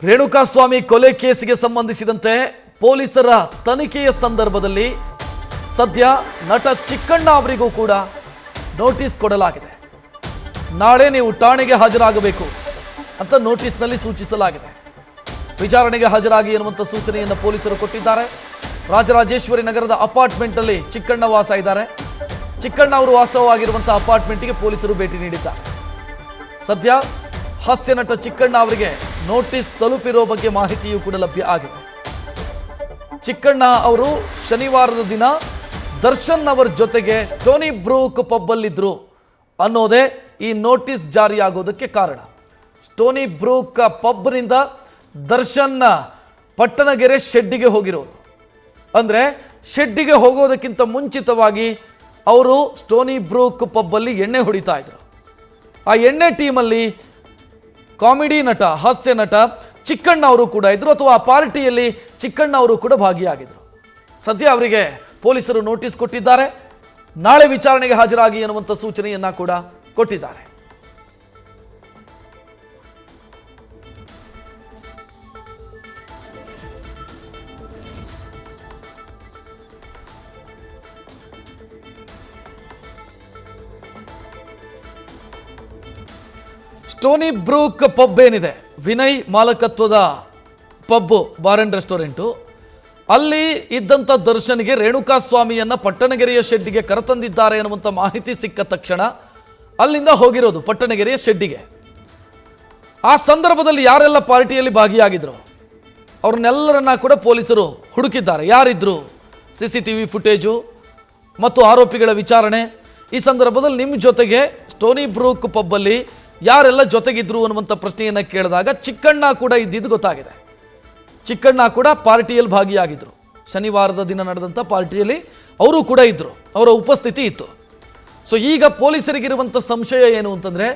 ರೇಣುಕಾಸ್ವಾಮಿ ಕೊಲೆ ಕೇಸಿಗೆ ಸಂಬಂಧಿಸಿದಂತೆ ಪೊಲೀಸರ ತನಿಖೆಯ ಸಂದರ್ಭದಲ್ಲಿ ಸದ್ಯ ನಟ ಚಿಕ್ಕಣ್ಣ ಅವರಿಗೂ ಕೂಡ ನೋಟಿಸ್ ಕೊಡಲಾಗಿದೆ. ನಾಳೆ ನೀವು ಠಾಣೆಗೆ ಹಾಜರಾಗಬೇಕು ಅಂತ ನೋಟಿಸ್ನಲ್ಲಿ ಸೂಚಿಸಲಾಗಿದೆ. ವಿಚಾರಣೆಗೆ ಹಾಜರಾಗಿ ಎನ್ನುವಂಥ ಸೂಚನೆಯನ್ನು ಪೊಲೀಸರು ಕೊಟ್ಟಿದ್ದಾರೆ. ರಾಜರಾಜೇಶ್ವರಿ ನಗರದ ಅಪಾರ್ಟ್ಮೆಂಟ್ನಲ್ಲಿ ಚಿಕ್ಕಣ್ಣ ವಾಸ ಇದ್ದಾರೆ. ಚಿಕ್ಕಣ್ಣ ಅವರು ವಾಸವಾಗಿರುವಂಥ ಅಪಾರ್ಟ್ಮೆಂಟ್ಗೆ ಪೊಲೀಸರು ಭೇಟಿ ನೀಡಿದ್ದಾರೆ. ಸದ್ಯ ಹಾಸ್ಯ ನಟ ಚಿಕ್ಕಣ್ಣ ಅವರಿಗೆ ನೋಟಿಸ್ ತಲುಪಿರೋ ಬಗ್ಗೆ ಮಾಹಿತಿಯೂ ಕೂಡ ಲಭ್ಯ ಆಗಿದೆ. ಚಿಕ್ಕಣ್ಣ ಅವರು ಶನಿವಾರದ ದಿನ ದರ್ಶನ್ ಅವರ ಜೊತೆಗೆ ಸ್ಟೋನಿ ಬ್ರೂಕ್ ಪಬ್ಬಲ್ಲಿದ್ರು ಅನ್ನೋದೇ ಈ ನೋಟಿಸ್ ಜಾರಿಯಾಗೋದಕ್ಕೆ ಕಾರಣ. ಸ್ಟೋನಿ ಬ್ರೂಕ್ ಪಬ್ನಿಂದ ದರ್ಶನ್ನ ಪಟ್ಟಣಗೆರೆ ಶೆಡ್ಡಿಗೆ ಹೋಗಿರೋದು. ಅಂದರೆ ಶೆಡ್ಡಿಗೆ ಹೋಗೋದಕ್ಕಿಂತ ಮುಂಚಿತವಾಗಿ ಅವರು ಸ್ಟೋನಿ ಬ್ರೂಕ್ ಪಬ್ಬಲ್ಲಿ ಎಣ್ಣೆ ಹೊಡಿತಾ ಇದ್ರು. ಆ ಎಣ್ಣೆ ಟೀಮಲ್ಲಿ ಕಾಮಿಡಿ ನಟ, ಹಾಸ್ಯ ನಟ ಚಿಕ್ಕಣ್ಣ ಅವರು ಕೂಡ ಇದ್ರು, ಅಥವಾ ಆ ಪಾರ್ಟಿಯಲ್ಲಿ ಚಿಕ್ಕಣ್ಣ ಅವರು ಕೂಡ ಭಾಗಿಯಾಗಿದ್ರು. ಸದ್ಯ ಅವರಿಗೆ ಪೊಲೀಸರು ನೋಟಿಸ್ ಕೊಟ್ಟಿದ್ದಾರೆ. ನಾಳೆ ವಿಚಾರಣೆಗೆ ಹಾಜರಾಗಿ ಎನ್ನುವಂಥ ಸೂಚನೆಯನ್ನ ಕೂಡ ಕೊಟ್ಟಿದ್ದಾರೆ. ಸ್ಟೋನಿ ಬ್ರೂಕ್ ಪಬ್ ಏನಿದೆ, ವಿನಯ್ ಮಾಲಕತ್ವದ ಪಬ್, ಬಾರ್ ಅಂಡ್ ರೆಸ್ಟೋರೆಂಟು, ಅಲ್ಲಿ ಇದ್ದಂಥ ದರ್ಶನ್ಗೆ ರೇಣುಕಾಸ್ವಾಮಿಯನ್ನ ಪಟ್ಟಣಗೆರೆಯ ಶೆಡ್ಡಿಗೆ ಕರೆತಂದಿದ್ದಾರೆ ಅನ್ನುವಂಥ ಮಾಹಿತಿ ಸಿಕ್ಕ ತಕ್ಷಣ ಅಲ್ಲಿಂದ ಹೋಗಿರೋದು ಪಟ್ಟಣಗೆರೆಯ ಶೆಡ್ಡಿಗೆ. ಆ ಸಂದರ್ಭದಲ್ಲಿ ಯಾರೆಲ್ಲ ಪಾರ್ಟಿಯಲ್ಲಿ ಭಾಗಿಯಾಗಿದ್ರು ಅವ್ರನ್ನೆಲ್ಲರನ್ನ ಕೂಡ ಪೊಲೀಸರು ಹುಡುಕಿದ್ದಾರೆ. ಯಾರಿದ್ರು, CCTV ಫುಟೇಜು ಮತ್ತು ಆರೋಪಿಗಳ ವಿಚಾರಣೆ. ಈ ಸಂದರ್ಭದಲ್ಲಿ ನಿಮ್ಮ ಜೊತೆಗೆ ಸ್ಟೋನಿ ಬ್ರೂಕ್ ಪಬ್ಬಲ್ಲಿ ಯಾರೆಲ್ಲ ಜೊತೆಗಿದ್ರು ಅನ್ನುವಂಥ ಪ್ರಶ್ನೆಯನ್ನು ಕೇಳಿದಾಗ ಚಿಕ್ಕಣ್ಣ ಕೂಡ ಇದ್ದಿದ್ದು ಗೊತ್ತಾಗಿದೆ. ಚಿಕ್ಕಣ್ಣ ಕೂಡ ಪಾರ್ಟಿಯಲ್ಲಿ ಭಾಗಿಯಾಗಿದ್ರು. ಶನಿವಾರದ ದಿನ ನಡೆದಂಥ ಪಾರ್ಟಿಯಲ್ಲಿ ಅವರು ಕೂಡ ಇದ್ದರು, ಅವರ ಉಪಸ್ಥಿತಿ ಇತ್ತು. ಸೊ ಈಗ ಪೊಲೀಸರಿಗಿರುವಂಥ ಸಂಶಯ ಏನು ಅಂತಂದರೆ,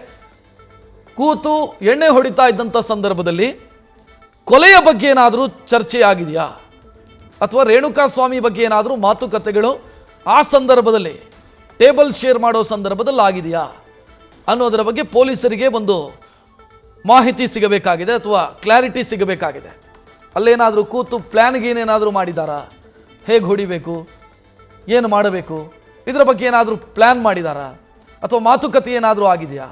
ಕೂತು ಎಣ್ಣೆ ಹೊಡಿತಾ ಇದ್ದಂಥ ಸಂದರ್ಭದಲ್ಲಿ ಕೊಲೆಯ ಬಗ್ಗೆ ಏನಾದರೂ ಚರ್ಚೆ ಆಗಿದೆಯಾ, ಅಥವಾ ರೇಣುಕಾಸ್ವಾಮಿ ಬಗ್ಗೆ ಏನಾದರೂ ಮಾತುಕತೆಗಳು ಆ ಸಂದರ್ಭದಲ್ಲಿ ಟೇಬಲ್ ಶೇರ್ ಮಾಡೋ ಸಂದರ್ಭದಲ್ಲಿ ಆಗಿದೆಯಾ ಅನ್ನೋದರ ಬಗ್ಗೆ ಪೊಲೀಸರಿಗೆ ಒಂದು ಮಾಹಿತಿ ಸಿಗಬೇಕಾಗಿದೆ, ಅಥವಾ ಕ್ಲಾರಿಟಿ ಸಿಗಬೇಕಾಗಿದೆ. ಅಲ್ಲೇನಾದರೂ ಕೂತು ಪ್ಲ್ಯಾನ್ಗೇನೇನಾದರೂ ಮಾಡಿದಾರಾ, ಹೇಗೆ ಹೊಡಿಬೇಕು, ಏನು ಮಾಡಬೇಕು, ಇದರ ಬಗ್ಗೆ ಏನಾದರೂ ಪ್ಲ್ಯಾನ್ ಮಾಡಿದಾರಾ, ಅಥವಾ ಮಾತುಕತೆ ಏನಾದರೂ ಆಗಿದೆಯಾ?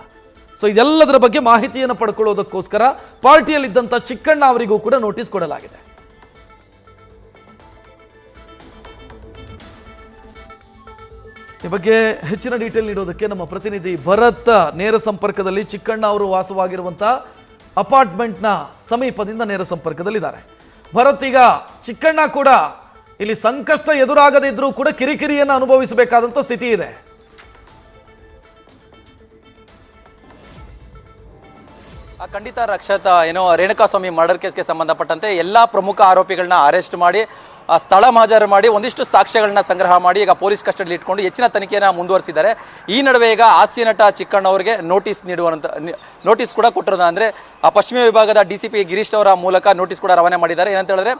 ಸೊ ಇದೆಲ್ಲದರ ಬಗ್ಗೆ ಮಾಹಿತಿಯನ್ನು ಪಡ್ಕೊಳ್ಳೋದಕ್ಕೋಸ್ಕರ ಪಾರ್ಟಿಯಲ್ಲಿದ್ದಂಥ ಚಿಕ್ಕಣ್ಣ ಅವರಿಗೂ ಕೂಡ ನೋಟಿಸ್ ಕೊಡಲಾಗಿದೆ. ಈ ಬಗ್ಗೆ ಹೆಚ್ಚಿನ ಡೀಟೇಲ್ ನೀಡೋದಕ್ಕೆ ನಮ್ಮ ಪ್ರತಿನಿಧಿ ಭರತ್ ನೇರ ಸಂಪರ್ಕದಲ್ಲಿ, ಚಿಕ್ಕಣ್ಣ ಅವರು ವಾಸವಾಗಿರುವಂಥ ಅಪಾರ್ಟ್ಮೆಂಟ್ನ ಸಮೀಪದಿಂದ ನೇರ ಸಂಪರ್ಕದಲ್ಲಿದ್ದಾರೆ. ಭರತ್, ಈಗ ಚಿಕ್ಕಣ್ಣ ಕೂಡ ಇಲ್ಲಿ ಸಂಕಷ್ಟ ಎದುರಾಗದೇ ಇದ್ರೂ ಕೂಡ ಕಿರಿಕಿರಿಯನ್ನು ಅನುಭವಿಸಬೇಕಾದಂಥ ಸ್ಥಿತಿ ಇದೆ. ಖಂಡಿತ ರಕ್ಷತ್, ಏನೋ ರೇಣುಕಾಸ್ವಾಮಿ ಮರ್ಡರ್ ಕೇಸ್ಗೆ ಸಂಬಂಧಪಟ್ಟಂತೆ ಎಲ್ಲ ಪ್ರಮುಖ ಆರೋಪಿಗಳನ್ನ ಅರೆಸ್ಟ್ ಮಾಡಿ ಸ್ಥಳ ಮಹಾಜರು ಮಾಡಿ ಒಂದಿಷ್ಟು ಸಾಕ್ಷ್ಯಗಳನ್ನ ಸಂಗ್ರಹ ಮಾಡಿ ಈಗ ಪೊಲೀಸ್ ಕಸ್ಟಡಿಯಲ್ಲಿ ಇಟ್ಕೊಂಡು ಹೆಚ್ಚಿನ ತನಿಖೆಯನ್ನು ಮುಂದುವರಿಸಿದ್ದಾರೆ. ಈ ನಡುವೆ ಈಗ ಹಾಸ್ಯ ನಟ ಚಿಕ್ಕಣ್ಣ ಅವರಿಗೆ ನೋಟಿಸ್ ಕೂಡ ಕೊಟ್ಟಿರೋದು. ಅಂದರೆ ಪಶ್ಚಿಮ ವಿಭಾಗದ DCP ಗಿರೀಶ್ ಅವರ ಮೂಲಕ ನೋಟಿಸ್ ಕೂಡ ರವಾನೆ ಮಾಡಿದ್ದಾರೆ. ಏನಂತ ಹೇಳಿದ್ರೆ,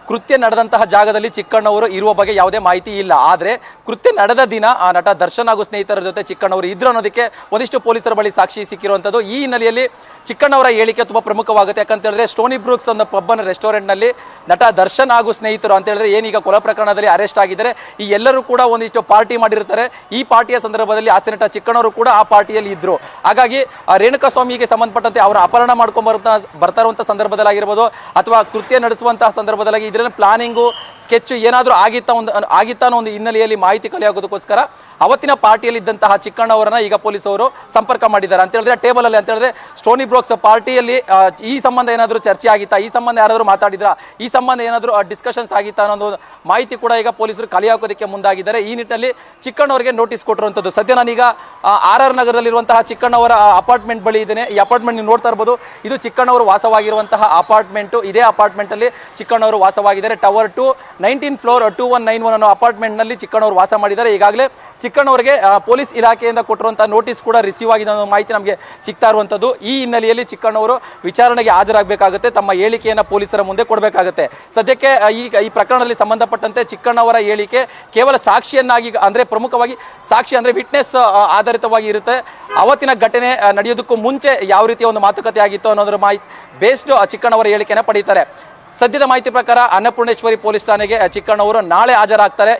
ಕೃತ್ಯ ನಡೆದಂತಹ ಜಾಗದಲ್ಲಿ ಚಿಕ್ಕಣ್ಣವರು ಇರುವ ಬಗ್ಗೆ ಯಾವುದೇ ಮಾಹಿತಿ ಇಲ್ಲ. ಆದರೆ ಕೃತ್ಯ ನಡೆದ ದಿನ ಆ ನಟ ದರ್ಶನ್ ಹಾಗೂ ಸ್ನೇಹಿತರ ಜೊತೆ ಚಿಕ್ಕಣ್ಣವರು ಇದ್ರು ಅನ್ನೋದಕ್ಕೆ ಒಂದಿಷ್ಟು ಪೊಲೀಸರ ಬಳಿ ಸಾಕ್ಷಿ ಸಿಕ್ಕಿರುವಂಥದ್ದು. ಈ ಹಿನ್ನೆಲೆಯಲ್ಲಿ ಚಿಕ್ಕಣ್ಣವರ ಹೇಳಿಕೆ ತುಂಬ ಪ್ರಮುಖವಾಗುತ್ತೆ. ಯಾಕಂತ ಹೇಳಿದ್ರೆ, ಸ್ಟೋನಿ ಬ್ರೂಕ್ಸ್ ಅನ್ನೋ ಪಬ್ ಅನ್ನ ರೆಸ್ಟೋರೆಂಟ್ನಲ್ಲಿ ನಟ ದರ್ಶನ್ ಹಾಗೂ ಸ್ನೇಹಿತರು ಅಂತ ಹೇಳಿದ್ರೆ ಏನೀಗ ಕೊಲೆ ಪ್ರಕರಣದಲ್ಲಿ ಅರೆಸ್ಟ್ ಆಗಿದ್ದಾರೆ, ಈ ಎಲ್ಲರೂ ಕೂಡ ಒಂದಿಷ್ಟು ಪಾರ್ಟಿ ಮಾಡಿರ್ತಾರೆ. ಈ ಪಾರ್ಟಿಯ ಸಂದರ್ಭದಲ್ಲಿ ಹಾಸ್ಯ ನಟ ಚಿಕ್ಕಣ್ಣವರು ಕೂಡ ಆ ಪಾರ್ಟಿಯಲ್ಲಿ ಇದ್ರು. ಹಾಗಾಗಿ ಗಾಸ್ವಾಮಿಗೆ ಸಂಬಂಧಪಟ್ಟಂತೆ ಅವರ ಅಪಹರಣ ಮಾಡ್ಕೊಂಡು ಬರ್ತಾ ಇರುವಂಥ ಸಂದರ್ಭದಲ್ಲಾಗಿರ್ಬೋದು, ಅಥವಾ ಕೃತ್ಯ ನಡೆಸುವಂತಹ ಸಂದರ್ಭದಲ್ಲಿ ಪ್ಲಾನಿಂಗು ಸ್ಕೆಚ್ ಏನಾದರೂ ಆಗಿತ್ತಾ ಅನ್ನೋ ಒಂದು ಹಿನ್ನೆಲೆಯಲ್ಲಿ ಮಾಹಿತಿ ಕಲೆಯಾಗೋದಕ್ಕೋಸ್ಕರ ಅವತ್ತಿನ ಪಾರ್ಟಿಯಲ್ಲಿ ಇದ್ದಂತಹ ಚಿಕ್ಕಣ್ಣ ಅವರನ್ನ ಈಗ ಪೊಲೀಸರು ಸಂಪರ್ಕ ಮಾಡಿದ್ದಾರೆ. ಅಂತ ಹೇಳಿದ್ರೆ ಟೇಬಲ್ ಅಲ್ಲಿ, ಅಂತ ಹೇಳಿದ್ರೆ ಸ್ಟೋನಿ ಬ್ರೂಕ್ಸ್ ಪಾರ್ಟಿಯಲ್ಲಿ ಈ ಸಂಬಂಧ ಏನಾದರೂ ಚರ್ಚೆ ಆಗಿತ್ತಾ, ಈ ಸಂಬಂಧ ಯಾರಾದರೂ ಮಾತಾಡಿದ್ರಾ, ಈ ಸಂಬಂಧ ಏನಾದರೂ ಡಿಸ್ಕಷನ್ಸ್ ಆಗಿತ್ತಾ ಅನ್ನೋ ಮಾಹಿತಿ ಕೂಡ ಈಗ ಪೊಲೀಸರು ಕಲೆ ಹಾಕೋದಕ್ಕೆ ಮುಂದಾಗಿದ್ದಾರೆ. ಈ ನಿಟ್ಟಿನಲ್ಲಿ ಚಿಕ್ಕಣ್ಣವರಿಗೆ ನೋಟಿಸ್ ಕೊಟ್ಟಿರುವಂಥದ್ದು. ಸದ್ಯ ನಾನೀಗ RR ನಗರದಲ್ಲಿರುವಂತಹ ಚಿಕ್ಕಣ್ಣವರ ಅಪಾರ್ಟ್ಮೆಂಟ್ ಬಳಿ ಇದ್ದೇನೆ. ಈ ಅಪಾರ್ಟ್ಮೆಂಟ್ ನೀವು ನೋಡ್ತಾ ಇರ್ಬೋದು, ಇದು ಚಿಕ್ಕಣ್ಣವರು ವಾಸವಾಗಿರುವಂತಹ ಅಪಾರ್ಟ್ಮೆಂಟು. ಇದೇ ಅಪಾರ್ಟ್ಮೆಂಟ್ ಅಲ್ಲಿ ಚಿಕ್ಕಣ್ಣವರು ವಾಸವಾಗಿ ಸ್ಥಳವಾಗಿದ್ದಾರೆ. ಟವರ್ 2 19 ಫ್ಲೋರ್ 2191 ಅನ್ನೋ ಅಪಾರ್ಟ್ಮೆಂಟ್ನಲ್ಲಿ ಚಿಕ್ಕಣ್ಣವರು ವಾಸ ಮಾಡಿದ್ದಾರೆ. ಈಗಾಗಲೇ ಚಿಕ್ಕಣ್ಣವರಿಗೆ ಪೊಲೀಸ್ ಇಲಾಖೆಯಿಂದ ಕೊಟ್ಟಿರುವಂತಹ ನೋಟಿಸ್ ಕೂಡ ರಿಸೀವ್ ಆಗಿದೆ ಅನ್ನೋ ಮಾಹಿತಿ ನಮಗೆ ಸಿಗ್ತಾ ಇರುವಂಥದ್ದು. ಈ ಹಿನ್ನೆಲೆಯಲ್ಲಿ ಚಿಕ್ಕಣ್ಣವರು ವಿಚಾರಣೆಗೆ ಹಾಜರಾಗಬೇಕಾಗುತ್ತೆ, ತಮ್ಮ ಹೇಳಿಕೆಯನ್ನು ಪೊಲೀಸರ ಮುಂದೆ ಕೊಡಬೇಕಾಗುತ್ತೆ. ಸದ್ಯಕ್ಕೆ ಈ ಪ್ರಕರಣದಲ್ಲಿ ಸಂಬಂಧಪಟ್ಟಂತೆ ಚಿಕ್ಕಣ್ಣವರ ಹೇಳಿಕೆ ಕೇವಲ ಸಾಕ್ಷಿಯನ್ನಾಗಿ, ಅಂದರೆ ಪ್ರಮುಖವಾಗಿ ಸಾಕ್ಷಿ ಅಂದರೆ ವಿಟ್ನೆಸ್ ಆಧಾರಿತವಾಗಿ ಇರುತ್ತೆ. ಅವತ್ತಿನ ಘಟನೆ ನಡೆಯೋದಕ್ಕೂ ಮುಂಚೆ ಯಾವ ರೀತಿಯ ಒಂದು ಮಾತುಕತೆ ಆಗಿತ್ತು ಅನ್ನೋದ್ರ ಮಾಹಿತಿ ಬೇಸ್ಡ್ ಚಿಕ್ಕಣ್ಣವರ ಹೇಳಿಕೆಯನ್ನು ಪಡೀತಾರೆ. ಸದ್ಯದ ಮಾಹಿತಿ ಪ್ರಕಾರ ಅನ್ನಪೂರ್ಣೇಶ್ವರಿ ಪೊಲೀಸ್ ಠಾಣೆಗೆ ಚಿಕ್ಕಣ್ಣವರು ನಾಳೆ ಹಾಜರಾಗ್ತಾರೆ.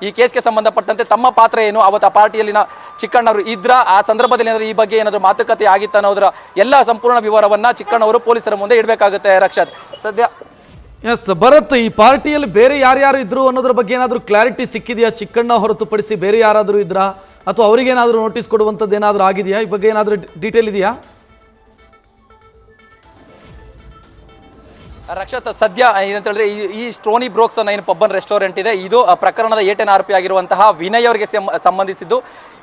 ಈ ಕೇಸ್ಗೆ ಸಂಬಂಧಪಟ್ಟಂತೆ ತಮ್ಮ ಪಾತ್ರ ಏನು, ಅವತ್ತು ಆ ಪಾರ್ಟಿಯಲ್ಲಿನ ಚಿಕ್ಕಣ್ಣವರು ಇದ್ರ, ಆ ಸಂದರ್ಭದಲ್ಲಿ ಏನಾದರೂ ಈ ಬಗ್ಗೆ ಏನಾದರೂ ಮಾತುಕತೆ ಆಗಿತ್ತು ಅನ್ನೋದರ ಎಲ್ಲ ಸಂಪೂರ್ಣ ವಿವರವನ್ನ ಚಿಕ್ಕಣ್ಣವರು ಪೊಲೀಸರ ಮುಂದೆ ಇಡಬೇಕಾಗುತ್ತೆ. ರಕ್ಷತ್, ಸದ್ಯ ಎಸ್ ಭರತ್, ಈ ಪಾರ್ಟಿಯಲ್ಲಿ ಬೇರೆ ಯಾರ್ಯಾರು ಇದ್ರು ಅನ್ನೋದ್ರ ಬಗ್ಗೆ ಏನಾದರೂ ಕ್ಲಾರಿಟಿ ಸಿಕ್ಕಿದೆಯಾ? ಚಿಕ್ಕಣ್ಣ ಹೊರತುಪಡಿಸಿ ಬೇರೆ ಯಾರಾದರೂ ಇದ್ರಾ, ಅಥವಾ ಅವರಿಗೇನಾದರೂ ನೋಟಿಸ್ ಕೊಡುವಂಥದ್ದು ಏನಾದರೂ ಆಗಿದೆಯಾ? ಈ ಬಗ್ಗೆ ಏನಾದರೂ ಡೀಟೇಲ್ ಇದೆಯಾ? ರಕ್ಷತ್, ಸದ್ಯ ಏನಂತ ಹೇಳಿದ್ರೆ ಈ ಸ್ಟೋನಿ ಬ್ರೋಕ್ಸ್ ಅನ್ನೋ ಏನು ಪಬ್ ಅಂಡ್ ರೆಸ್ಟೋರೆಂಟ್ ಇದೆ, ಇದು ಪ್ರಕರಣದ ಏಟೆನ್ ಆರೋಪಿ ಆಗಿರುವಂತಹ ವಿನಯ್ ಅವರಿಗೆ ಸಂಬಂಧಿಸಿದ್ದು.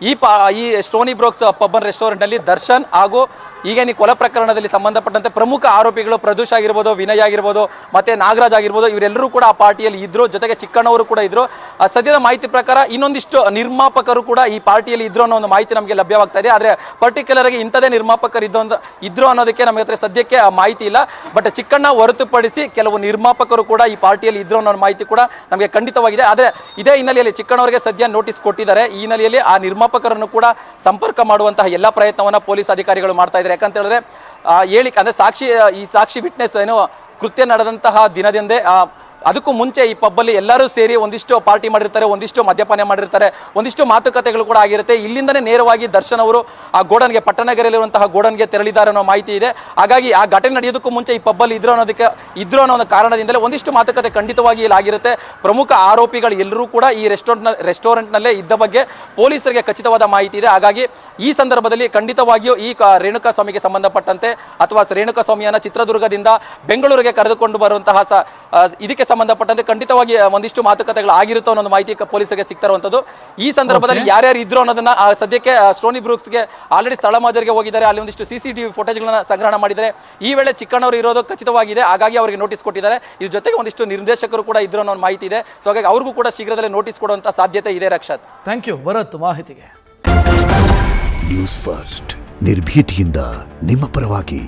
ಈ ಸ್ಟೋನಿ ಬ್ರೋಕ್ಸ್ ಪಬ್ ಅಂಡ್ ರೆಸ್ಟೋರೆಂಟ್ ನಲ್ಲಿ ದರ್ಶನ್ ಹಾಗೂ ಈಗ ಈ ಕೊಲೆ ಪ್ರಕರಣದಲ್ಲಿ ಸಂಬಂಧಪಟ್ಟಂತೆ ಪ್ರಮುಖ ಆರೋಪಿಗಳು ಪ್ರದೂಷ್ ಆಗಿರ್ಬೋದು, ವಿನಯ್ ಆಗಿರ್ಬೋದು, ಮತ್ತೆ ನಾಗರಾಜ್ ಆಗಿರ್ಬೋದು, ಇವರೆಲ್ಲರೂ ಕೂಡ ಆ ಪಾರ್ಟಿಯಲ್ಲಿ ಇದ್ರು. ಜೊತೆಗೆ ಚಿಕ್ಕಣ್ಣವರು ಕೂಡ ಇದ್ರು. ಸದ್ಯದ ಮಾಹಿತಿ ಪ್ರಕಾರ ಇನ್ನೊಂದಿಷ್ಟು ನಿರ್ಮಾಪಕರು ಕೂಡ ಈ ಪಾರ್ಟಿಯಲ್ಲಿ ಇದ್ರು ಅನ್ನೋ ಒಂದು ಮಾಹಿತಿ ನಮಗೆ ಲಭ್ಯವಾಗ್ತಾ ಇದೆ. ಆದರೆ ಪರ್ಟಿಕ್ಯುಲರ್ ಆಗಿ ಇಂಥದೇ ನಿರ್ಮಾಪಕರು ಇದ್ರು ಅನ್ನೋದಕ್ಕೆ ನಮಗೆ ಹತ್ರ ಸದ್ಯಕ್ಕೆ ಮಾಹಿತಿ ಇಲ್ಲ. ಬಟ್ ಚಿಕ್ಕಣ್ಣ ಹೊರತುಪಡಿಸಿ ಕೆಲವು ನಿರ್ಮಾಪಕರು ಕೂಡ ಈ ಪಾರ್ಟಿಯಲ್ಲಿ ಇದ್ರು ಅನ್ನೋ ಮಾಹಿತಿ ಕೂಡ ನಮಗೆ ಖಂಡಿತವಾಗಿದೆ. ಆದರೆ ಇದೇ ಹಿನ್ನೆಲೆಯಲ್ಲಿ ಚಿಕ್ಕಣ್ಣವರಿಗೆ ಸದ್ಯ ನೋಟಿಸ್ ಕೊಟ್ಟಿದ್ದಾರೆ. ಈ ಹಿನ್ನೆಲೆಯಲ್ಲಿ ಆ ನಿರ್ಮಾಪಕರನ್ನು ಕೂಡ ಸಂಪರ್ಕ ಮಾಡುವಂತಹ ಎಲ್ಲ ಪ್ರಯತ್ನವನ್ನ ಪೊಲೀಸ್ ಅಧಿಕಾರಿಗಳು ಮಾಡ್ತಾ ಇದ್ದಾರೆ. ಯಾಕಂತ ಹೇಳಿದ್ರೆ ಹೇಳಿಕೆ ಅಂದ್ರೆ ಸಾಕ್ಷಿ ವಿಟ್ನೆಸ್ ಏನು ಕೃತ್ಯ ನಡೆದಂತಹ ದಿನದಿಂದೇ ಅದಕ್ಕೂ ಮುಂಚೆ ಈ ಪಬ್ಬಲ್ಲಿ ಎಲ್ಲರೂ ಸೇರಿ ಒಂದಿಷ್ಟು ಪಾರ್ಟಿ ಮಾಡಿರ್ತಾರೆ, ಒಂದಿಷ್ಟು ಮದ್ಯಪಾನ ಮಾಡಿರ್ತಾರೆ, ಒಂದಿಷ್ಟು ಮಾತುಕತೆಗಳು ಕೂಡ ಆಗಿರುತ್ತೆ. ಇಲ್ಲಿಂದನೇ ನೇರವಾಗಿ ದರ್ಶನ್ ಅವರು ಆ ಗೋಡನ್ಗೆ, ಪಟ್ಟಣಗೆರೆಯಲ್ಲಿರುವಂತಹ ಗೋಡನ್ಗೆ ತೆರಳಿದ್ದಾರೆ ಅನ್ನೋ ಮಾಹಿತಿ ಇದೆ. ಹಾಗಾಗಿ ಆ ಘಟನೆ ನಡೆಯೋದಕ್ಕೂ ಮುಂಚೆ ಈ ಪಬ್ಬಲ್ಲಿ ಇದ್ರು ಅನ್ನೋ ಒಂದು ಕಾರಣದಿಂದಲೇ ಒಂದಿಷ್ಟು ಮಾತುಕತೆ ಖಂಡಿತವಾಗಿ ಇಲ್ಲಿ ಆಗಿರುತ್ತೆ. ಪ್ರಮುಖ ಆರೋಪಿಗಳು ಎಲ್ಲರೂ ಕೂಡ ಈ ರೆಸ್ಟೋರೆಂಟ್ನಲ್ಲೇ ಇದ್ದ ಬಗ್ಗೆ ಪೊಲೀಸರಿಗೆ ಖಚಿತವಾದ ಮಾಹಿತಿ ಇದೆ. ಹಾಗಾಗಿ ಈ ಸಂದರ್ಭದಲ್ಲಿ ಖಂಡಿತವಾಗಿಯೂ ಈ ರೇಣುಕಾ ಸ್ವಾಮಿಗೆ ಸಂಬಂಧಪಟ್ಟಂತೆ ಅಥವಾ ರೇಣುಕಾ ಸ್ವಾಮಿಯನ್ನ ಚಿತ್ರದುರ್ಗದಿಂದ ಬೆಂಗಳೂರಿಗೆ ಕರೆದುಕೊಂಡು ಬರುವಂತಹ ಇದಕ್ಕೆ ಸಂಬಂಧಪಟ್ಟಂತೆ ಖಂಡಿತವಾಗಿ ಒಂದಿಷ್ಟು ಮಾತುಕತೆಗಳು ಆಗಿರುತ್ತೋ ಅನ್ನೋ ಮಾಹಿತಿ ಪೊಲೀಸರಿಗೆ ಸಿಗ್ತಾ ಇರುವಂತದ್ದು. ಈ ಸಂದರ್ಭದಲ್ಲಿ ಯಾರ್ಯಾರು ಇದ್ರು ಅನ್ನೋದನ್ನ ಸದ್ಯಕ್ಕೆ ಸ್ಟೋನಿ ಬ್ರೂಕ್ಸ್ಗೆ ಆಲ್ರೆಡಿ ಸ್ಥಳ ಮಾಜರಿಗೆ ಹೋಗಿದ್ದಾರೆ. ಅಲ್ಲಿ ಒಂದಿಷ್ಟು CCTV ಫುಟೇಜ್ಗಳನ್ನ ಸಂಗ್ರಹಣ ಮಾಡಿದ್ದಾರೆ. ಈ ವೇಳೆ ಚಿಕ್ಕಣ್ಣವರು ಇರೋದು ಖಚಿತವಾಗಿದೆ. ಹಾಗಾಗಿ ಅವರಿಗೆ ನೋಟಿಸ್ ಕೊಟ್ಟಿದ್ದಾರೆ. ಇದ್ರ ಜೊತೆಗೆ ಒಂದಿಷ್ಟು ನಿರ್ದೇಶಕರು ಕೂಡ ಇದ್ರು ಅನ್ನೋ ಮಾಹಿತಿ ಇದೆ. ಸೊ ಹಾಗಾಗಿ ಅವ್ರಿಗೂ ಕೂಡ ಶೀಘ್ರದಲ್ಲೇ ನೋಟಿಸ್ ಕೊಡುವಂತ ಸಾಧ್ಯತೆ ಇದೆ. ರಕ್ಷತ್, ಥ್ಯಾಂಕ್ ಯು ಭರತ್ ಮಾಹಿತಿಗೆ. ನ್ಯೂಸ್ ಫಸ್ಟ್ ನಿರ್ಭೀತಿಯಿಂದ ನಿಮ್ಮ ಪರವಾಗಿ.